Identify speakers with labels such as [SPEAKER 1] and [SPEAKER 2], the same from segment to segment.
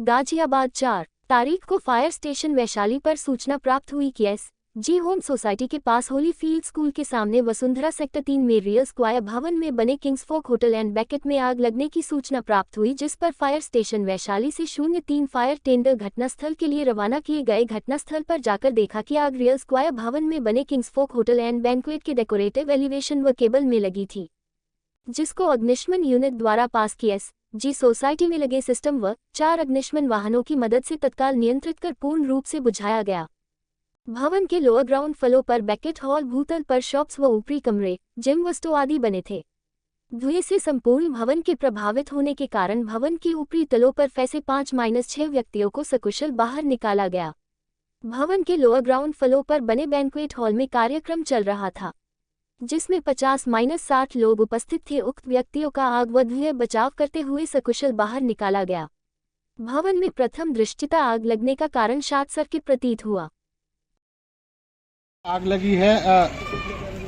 [SPEAKER 1] गाजियाबाद 4 तारीख को fire station Vaishali पर सूचना प्राप्त हुई कि एस.जी. होम सोसाइटी के पास होली फील्ड स्कूल के सामने वसुंधरा सेक्टर 3 में रियल स्क्वायर भवन में बने किंग्सफोक होटल एंड बैकेट में आग लगने की सूचना प्राप्त हुई, जिस पर फायर स्टेशन वैशाली से 03 फायर टेंडर घटनास्थल के लिए रवाना किए गए। घटनास्थल पर जाकर देखा कि आग रियल स्क्वायर भवन में बने किंग्सफोक होटल एंड बैंक्वेट के डेकोरेटिव एलिवेशन व केबल में लगी थी, जिसको अग्निशमन यूनिट द्वारा पास की एस.जी. सोसाइटी में लगे सिस्टम व 4 अग्निशमन वाहनों की मदद से तत्काल नियंत्रित कर पूर्ण रूप से बुझाया गया। भवन के लोअर ग्राउंड फ्लोर पर बैकेट हॉल, भूतल पर शॉप्स व ऊपरी कमरे, जिम व स्टोर आदि बने थे। धुएं से संपूर्ण भवन के प्रभावित होने के कारण भवन के ऊपरी तलों पर फंसे 5-6 व्यक्तियों को सकुशल बाहर निकाला गया। भवन के लोअर ग्राउंड फ्लोर पर बने बैंक्वेट हॉल में कार्यक्रम चल रहा था, जिसमें 50-60 लोग उपस्थित थे। उक्त व्यक्तियों का आग व धुएं बचाव करते हुए सकुशल बाहर निकाला गया। भवन में प्रथम दृष्टया आग लगने का कारण शॉर्ट सर्किट प्रतीत हुआ।
[SPEAKER 2] आग लगी है,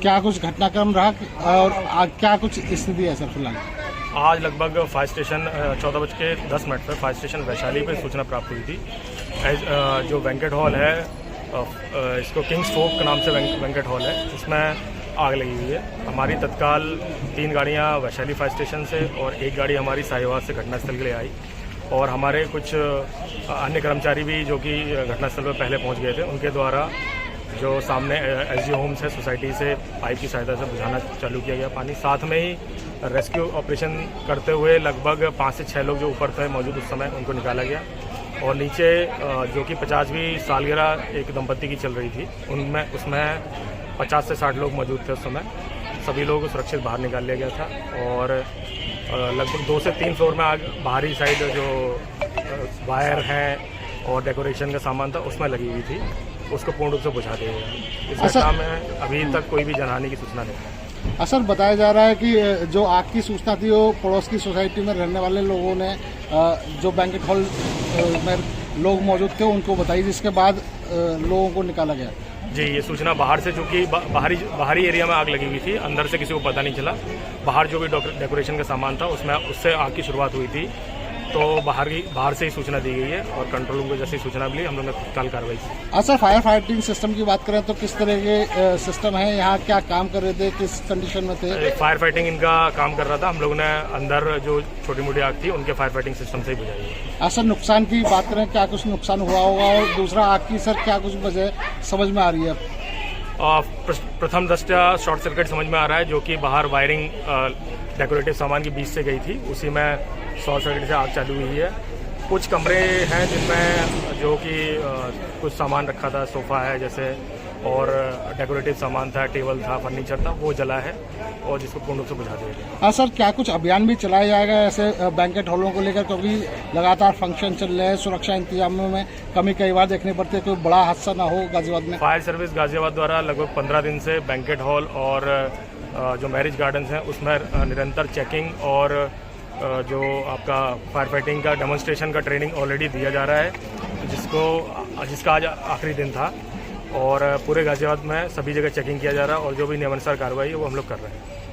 [SPEAKER 2] क्या कुछ घटनाक्रम रहा और क्या कुछ स्थिति है सर फिलहाल?
[SPEAKER 3] आज लगभग फायर स्टेशन 14:10 पर फायर स्टेशन वैशाली पर सूचना प्राप्त हुई थी। जो बैंक्वेट हॉल है, इसको किंग्सफोक के नाम से बैंक्वेट हॉल है, इसमें आग लगी हुई है। हमारी तत्काल 3 गाड़ियां वैशाली फायर स्टेशन से और 1 गाड़ी हमारी साहिवाल से घटनास्थल के लिए आई, और हमारे कुछ अन्य कर्मचारी भी जो कि घटनास्थल पर पहले पहुंच गए थे, उनके द्वारा जो सामने एस.जी. होम्स है सोसाइटी से पाइप की सहायता से बुझाना चालू किया गया पानी। साथ में ही रेस्क्यू ऑपरेशन करते हुए लगभग 5 से 6 लोग जो ऊपर थे मौजूद उस समय, उनको निकाला गया। और नीचे जो कि 50वीं सालगिरह एक दंपत्ति की चल रही थी, उसमें 50 से 60 लोग मौजूद थे उस समय। सभी लोग सुरक्षित बाहर निकाल लिया गया था, और लगभग 2 से 3 फ्लोर में आग बाहरी साइड जो वायर है और डेकोरेशन का सामान था उसमें लगी हुई थी, उसको पूर्ण रूप से बुझा दिया गया। इस घटना में अभी तक कोई भी जनहानि की सूचना नहीं।
[SPEAKER 2] असर बताया जा रहा है कि जो आग की सूचना थी वो पड़ोस की सोसाइटी में रहने वाले लोगों ने, जो बैंक्वेट हॉल में लोग मौजूद थे, उनको बताई, जिसके बाद लोगों को निकाला गया।
[SPEAKER 3] जी, ये सूचना बाहर से, चूँकि बाहरी एरिया में आग लगी हुई थी, अंदर से किसी को पता नहीं चला। बाहर जो भी डेकोरेशन का सामान था उससे आग की शुरुआत हुई थी, तो बाहर से ही सूचना दी गई है, और कंट्रोल रूम को जैसे ही सूचना मिली हम लोगों ने तत्काल कार्रवाई की।
[SPEAKER 2] सर, फायर फाइटिंग सिस्टम की बात करें तो किस तरह के सिस्टम है यहाँ, क्या काम कर रहे थे, किस कंडीशन में थे?
[SPEAKER 3] फायर फाइटिंग इनका काम कर रहा था। हम लोगों ने अंदर जो छोटी मोटी आग थी उनके फायर फाइटिंग सिस्टम से ही बुझाई।
[SPEAKER 2] सर, नुकसान की बात करें, क्या कुछ नुकसान हुआ होगा, और दूसरा आग की सर क्या कुछ वजह समझ में आ रही है?
[SPEAKER 3] प्रथम दृष्टया शॉर्ट सर्किट समझ में आ रहा है, जो कि बाहर वायरिंग डेकोरेटिव सामान के बीच से गई थी, उसी में शॉर्ट सर्किट से आग चालू हुई है। कुछ कमरे हैं जिनमें जो कि कुछ सामान रखा था, सोफ़ा है जैसे, और डेकोरेटिव सामान था, टेबल था, फर्नीचर था, वो जला है, और जिसको पूर्ण रूप से बुझा दिया गया।
[SPEAKER 2] हाँ सर, क्या कुछ अभियान भी चलाया जाएगा ऐसे बैंक्वेट हॉलों को लेकर, क्योंकि लगातार फंक्शन चल रहे हैं, सुरक्षा इंतजामों में कमी कई बार देखने पड़ती है, कोई बड़ा हादसा ना हो गाजियाबाद में?
[SPEAKER 3] फायर सर्विस गाजियाबाद द्वारा लगभग 15 दिन से बैंक्वेट हॉल और जो मैरिज गार्डन्स हैं उसमें निरंतर चेकिंग और जो आपका फायर फाइटिंग का डेमोन्स्ट्रेशन का ट्रेनिंग ऑलरेडी दिया जा रहा है, जिसका आज आखिरी दिन था, और पूरे गाजियाबाद में सभी जगह चेकिंग किया जा रहा है, और जो भी नियमानुसार कार्रवाई है वो हम लोग कर रहे हैं।